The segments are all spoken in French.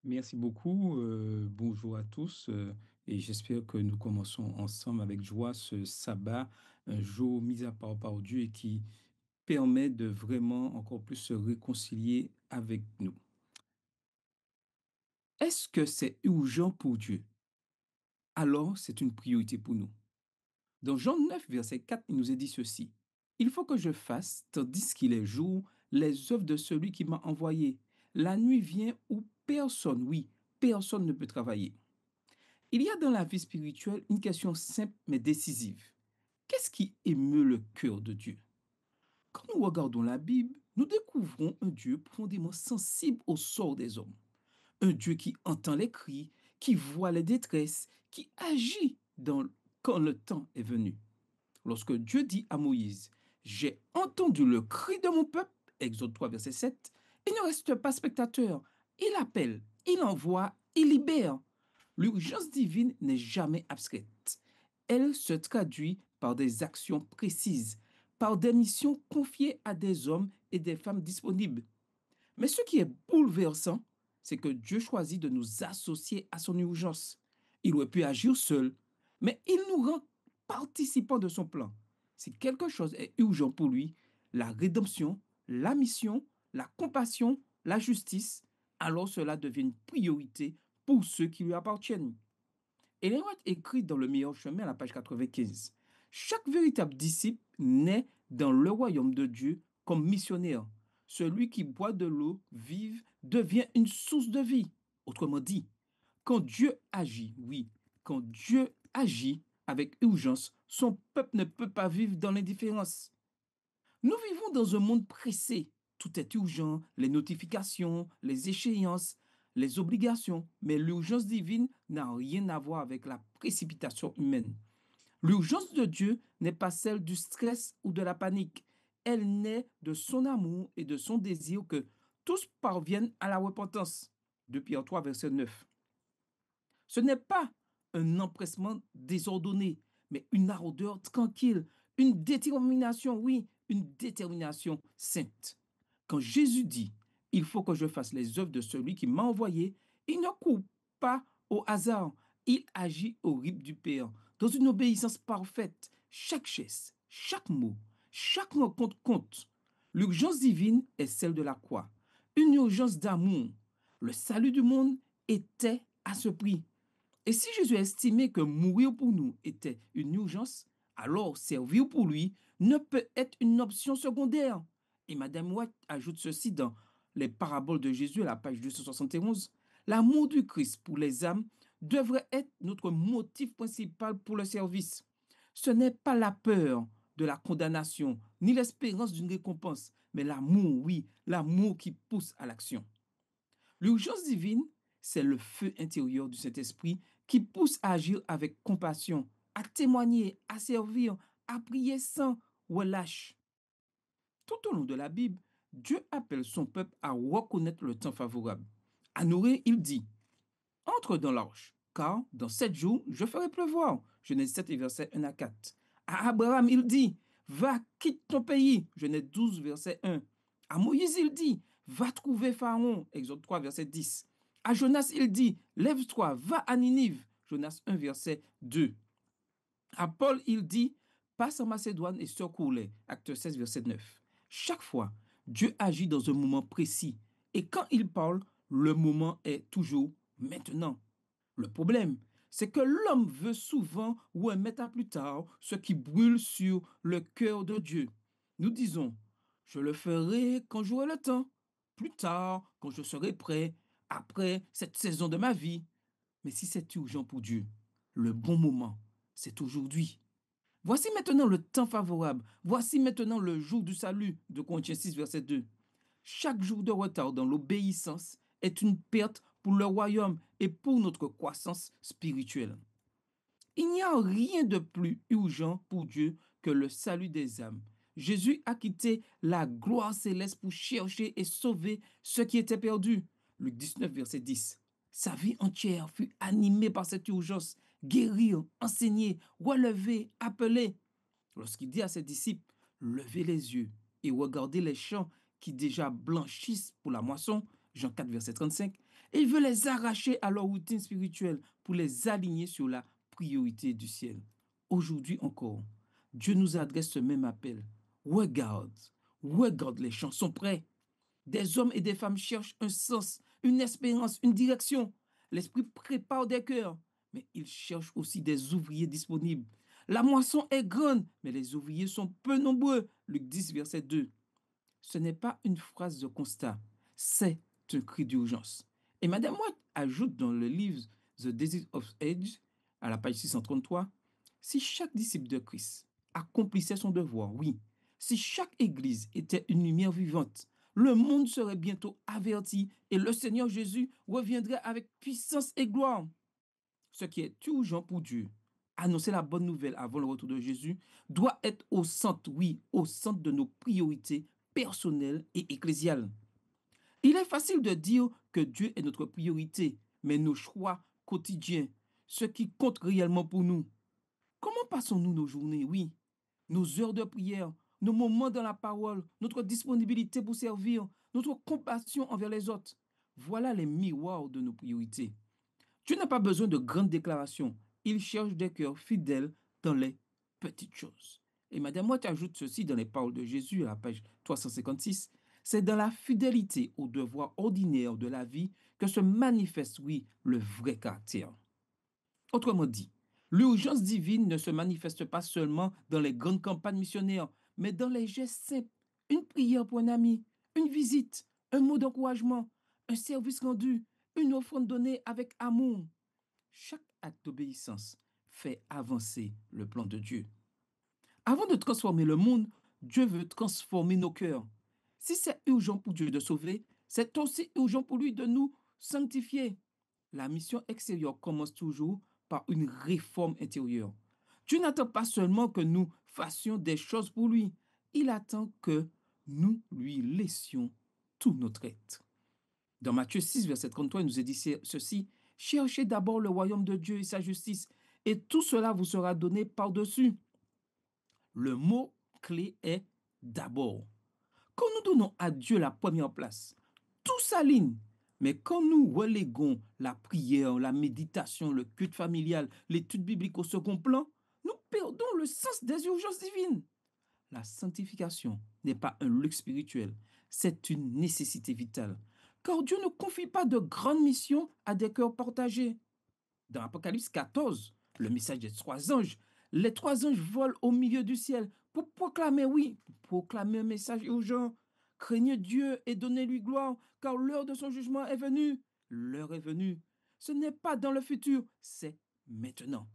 Merci beaucoup. Bonjour à tous. Et j'espère que nous commençons ensemble avec joie ce sabbat, un jour mis à part par Dieu et qui permet de vraiment encore plus se réconcilier avec nous. Est-ce que c'est urgent pour Dieu? Alors, c'est une priorité pour nous. Dans Jean 9, verset 4, il nous est dit ceci. Il faut que je fasse, tandis qu'il est jour, les œuvres de celui qui m'a envoyé. La nuit vient où personne, oui, personne ne peut travailler. Il y a dans la vie spirituelle une question simple mais décisive. Qu'est-ce qui émeut le cœur de Dieu? Quand nous regardons la Bible, nous découvrons un Dieu profondément sensible au sort des hommes. Un Dieu qui entend les cris, qui voit les détresses, qui agit quand le temps est venu. Lorsque Dieu dit à Moïse, j'ai entendu le cri de mon peuple, Exode 3, verset 7, il ne reste pas spectateur. Il appelle, il envoie, il libère. L'urgence divine n'est jamais abstraite. Elle se traduit par des actions précises, par des missions confiées à des hommes et des femmes disponibles. Mais ce qui est bouleversant, c'est que Dieu choisit de nous associer à son urgence. Il aurait pu agir seul, mais il nous rend participants de son plan. Si quelque chose est urgent pour lui, la rédemption, la mission, la compassion, la justice, alors cela devient une priorité pour ceux qui lui appartiennent. Ellen White écrit dans Le meilleur chemin à la page 95. Chaque véritable disciple naît dans le royaume de Dieu comme missionnaire. Celui qui boit de l'eau vive devient une source de vie. Autrement dit, quand Dieu agit, oui, quand Dieu agit avec urgence, son peuple ne peut pas vivre dans l'indifférence. Nous vivons dans un monde pressé. Tout est urgent, les notifications, les échéances, les obligations. Mais l'urgence divine n'a rien à voir avec la précipitation humaine. L'urgence de Dieu n'est pas celle du stress ou de la panique. Elle naît de son amour et de son désir que tous parviennent à la repentance. De Pierre 3, verset 9. Ce n'est pas un empressement désordonné, mais une ardeur tranquille, une détermination, oui, une détermination sainte. Quand Jésus dit, il faut que je fasse les œuvres de celui qui m'a envoyé, il ne court pas au hasard, il agit au rythme du Père, dans une obéissance parfaite. Chaque geste, chaque mot, chaque rencontre compte. L'urgence divine est celle de la croix, une urgence d'amour. Le salut du monde était à ce prix. Et si Jésus estimait que mourir pour nous était une urgence, alors servir pour lui ne peut être une option secondaire. Et Madame White ajoute ceci dans les paraboles de Jésus à la page 271. L'amour du Christ pour les âmes devrait être notre motif principal pour le service. Ce n'est pas la peur de la condamnation, ni l'espérance d'une récompense, mais l'amour, oui, l'amour qui pousse à l'action. L'urgence divine, c'est le feu intérieur du Saint-Esprit qui pousse à agir avec compassion, à témoigner, à servir, à prier sans relâche. Tout au long de la Bible, Dieu appelle son peuple à reconnaître le temps favorable. À Noé, il dit, entre dans l'arche, car dans 7 jours, je ferai pleuvoir. Genèse 7, versets 1 à 4. À Abraham, il dit, va, quitte ton pays. Genèse 12, verset 1. À Moïse, il dit, va trouver Pharaon. Exode 3, verset 10. À Jonas, il dit, lève-toi, va à Ninive. Jonas 1, verset 2. À Paul, il dit, passe en Macédoine et secours-les. Acte 16, verset 9. Chaque fois, Dieu agit dans un moment précis. Et quand il parle, le moment est toujours maintenant. Le problème, c'est que l'homme veut souvent remettre à plus tard ce qui brûle sur le cœur de Dieu. Nous disons, je le ferai quand j'aurai le temps, plus tard, quand je serai prêt, après cette saison de ma vie. Mais si c'est urgent pour Dieu, le bon moment, c'est aujourd'hui. Voici maintenant le temps favorable. Voici maintenant le jour du salut de Corinthiens 6, verset 2. Chaque jour de retard dans l'obéissance est une perte pour le royaume et pour notre croissance spirituelle. Il n'y a rien de plus urgent pour Dieu que le salut des âmes. Jésus a quitté la gloire céleste pour chercher et sauver ceux qui étaient perdus. Luc 19, verset 10. Sa vie entière fut animée par cette urgence. Guérir, enseigner, relever, appeler. Lorsqu'il dit à ses disciples, levez les yeux et regardez les champs qui déjà blanchissent pour la moisson, Jean 4, verset 35, Il veut les arracher à leur routine spirituelle pour les aligner sur la priorité du ciel. Aujourd'hui encore, Dieu nous adresse ce même appel. Regarde, regarde, les champs sont prêts. Des hommes et des femmes cherchent un sens, une espérance, une direction. L'Esprit prépare des cœurs, mais il cherche aussi des ouvriers disponibles. La moisson est grande, mais les ouvriers sont peu nombreux. Luc 10, verset 2. Ce n'est pas une phrase de constat, c'est un cri d'urgence. Et Madame White ajoute dans le livre The Disease of Age, à la page 633, si chaque disciple de Christ accomplissait son devoir, oui, si chaque église était une lumière vivante, le monde serait bientôt averti et le Seigneur Jésus reviendrait avec puissance et gloire. Ce qui est urgent pour Dieu, annoncer la bonne nouvelle avant le retour de Jésus, doit être au centre, oui, au centre de nos priorités personnelles et ecclésiales. Il est facile de dire que Dieu est notre priorité, mais nos choix quotidiens, ce qui compte réellement pour nous. Comment passons-nous nos journées? Oui, nos heures de prière, nos moments dans la parole, notre disponibilité pour servir, notre compassion envers les autres. Voilà les miroirs de nos priorités. Dieu n'a pas besoin de grandes déclarations. Il cherche des cœurs fidèles dans les petites choses. Et Madame Watt ajoute ceci dans les paroles de Jésus à la page 356. C'est dans la fidélité aux devoirs ordinaires de la vie que se manifeste, oui, le vrai caractère. Autrement dit, l'urgence divine ne se manifeste pas seulement dans les grandes campagnes missionnaires, mais dans les gestes simples. Une prière pour un ami, une visite, un mot d'encouragement, un service rendu, une offrande donnée avec amour. Chaque acte d'obéissance fait avancer le plan de Dieu. Avant de transformer le monde, Dieu veut transformer nos cœurs. Si c'est urgent pour Dieu de sauver, c'est aussi urgent pour lui de nous sanctifier. La mission extérieure commence toujours par une réforme intérieure. Dieu n'attend pas seulement que nous fassions des choses pour lui, il attend que nous lui laissions tout notre être. Dans Matthieu 6, verset 33, il nous est dit ceci, cherchez d'abord le royaume de Dieu et sa justice, et tout cela vous sera donné par-dessus. Le mot clé est d'abord. Quand nous donnons à Dieu la première place, tout s'aligne. Mais quand nous reléguons la prière, la méditation, le culte familial, l'étude biblique au second plan, nous perdons le sens des urgences divines. La sanctification n'est pas un luxe spirituel, c'est une nécessité vitale. Car Dieu ne confie pas de grandes missions à des cœurs partagés. Dans Apocalypse 14, le message des trois anges, les trois anges volent au milieu du ciel pour proclamer, oui, pour proclamer un message urgent. Craignez Dieu et donnez-lui gloire, car l'heure de son jugement est venue. L'heure est venue. Ce n'est pas dans le futur, c'est maintenant.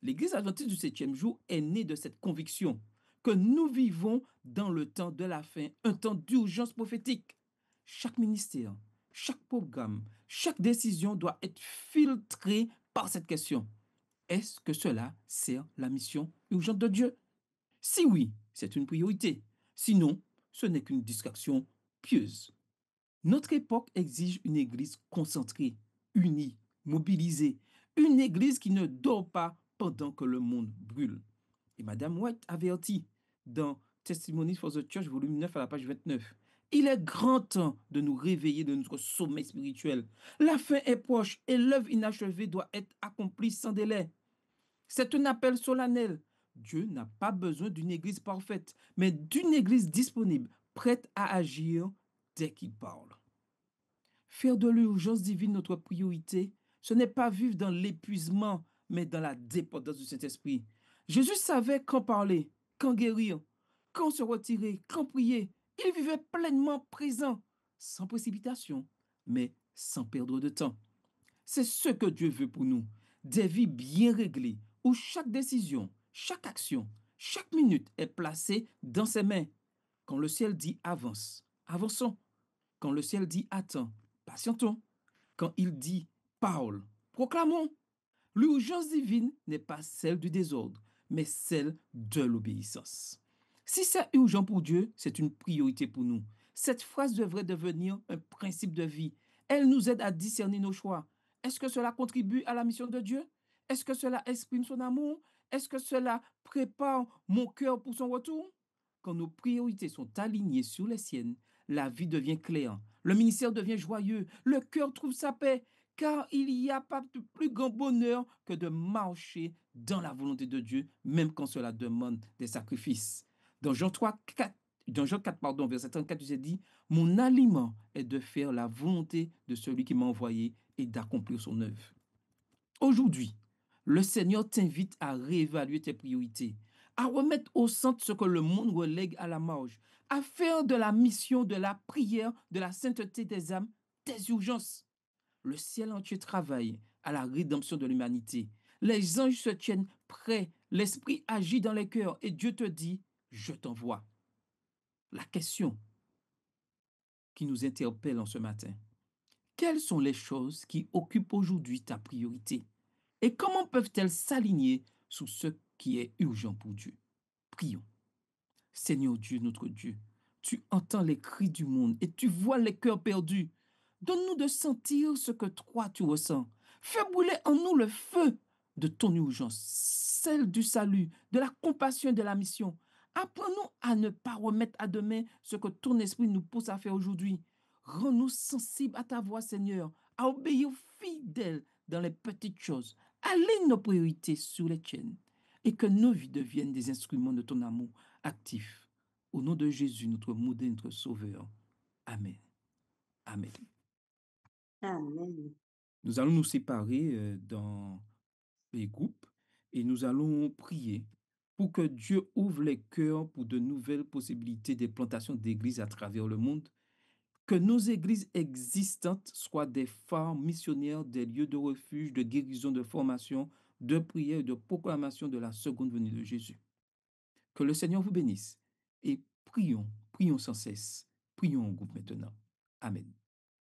L'Église adventiste du septième jour est née de cette conviction que nous vivons dans le temps de la fin, un temps d'urgence prophétique. Chaque ministère, chaque programme, chaque décision doit être filtrée par cette question. Est-ce que cela sert la mission urgente de Dieu? Si oui, c'est une priorité. Sinon, ce n'est qu'une distraction pieuse. Notre époque exige une Église concentrée, unie, mobilisée, une Église qui ne dort pas pendant que le monde brûle. Et Madame White avertit dans Testimonies for the Church, volume 9 à la page 29. Il est grand temps de nous réveiller de notre sommeil spirituel. La fin est proche et l'œuvre inachevée doit être accomplie sans délai. C'est un appel solennel. Dieu n'a pas besoin d'une Église parfaite, mais d'une Église disponible, prête à agir dès qu'il parle. Faire de l'urgence divine notre priorité, ce n'est pas vivre dans l'épuisement, mais dans la dépendance du Saint-Esprit. Jésus savait quand parler, quand guérir, quand se retirer, quand prier. Il vivait pleinement présent, sans précipitation, mais sans perdre de temps. C'est ce que Dieu veut pour nous. Des vies bien réglées, où chaque décision, chaque action, chaque minute est placée dans ses mains. Quand le ciel dit avance, avançons. Quand le ciel dit attends, patientons. Quand il dit parle, proclamons. L'urgence divine n'est pas celle du désordre, mais celle de l'obéissance. Si c'est urgent pour Dieu, c'est une priorité pour nous. Cette phrase devrait devenir un principe de vie. Elle nous aide à discerner nos choix. Est-ce que cela contribue à la mission de Dieu? Est-ce que cela exprime son amour? Est-ce que cela prépare mon cœur pour son retour? Quand nos priorités sont alignées sur les siennes, la vie devient claire. Le ministère devient joyeux, le cœur trouve sa paix, car il n'y a pas de plus grand bonheur que de marcher dans la volonté de Dieu, même quand cela demande des sacrifices. Dans Jean 3, 4, dans Jean 4, pardon, verset 34, il est dit, mon aliment est de faire la volonté de celui qui m'a envoyé et d'accomplir son œuvre. Aujourd'hui, le Seigneur t'invite à réévaluer tes priorités, à remettre au centre ce que le monde relègue à la marge, à faire de la mission, de la prière, de la sainteté des âmes, tes urgences. Le ciel entier travaille à la rédemption de l'humanité. Les anges se tiennent prêts, l'Esprit agit dans les cœurs et Dieu te dit, je t'envoie. La question qui nous interpelle en ce matin, quelles sont les choses qui occupent aujourd'hui ta priorité? Et comment peuvent-elles s'aligner sur ce qui est urgent pour Dieu? Prions. Seigneur Dieu, notre Dieu, tu entends les cris du monde et tu vois les cœurs perdus. Donne-nous de sentir ce que toi tu ressens. Fais brûler en nous le feu de ton urgence, celle du salut, de la compassion et de la mission. Apprends-nous à ne pas remettre à demain ce que ton esprit nous pousse à faire aujourd'hui. Rends-nous sensibles à ta voix, Seigneur, à obéir fidèle dans les petites choses. Aligne nos priorités sur les tiennes et que nos vies deviennent des instruments de ton amour actif. Au nom de Jésus, notre modèle, notre sauveur. Amen. Amen. Amen. Nous allons nous séparer dans les groupes et nous allons prier pour que Dieu ouvre les cœurs pour de nouvelles possibilités de plantation d'églises à travers le monde, que nos églises existantes soient des phares missionnaires, des lieux de refuge, de guérison, de formation, de prière et de proclamation de la seconde venue de Jésus. Que le Seigneur vous bénisse et prions, prions sans cesse. Prions en groupe maintenant. Amen.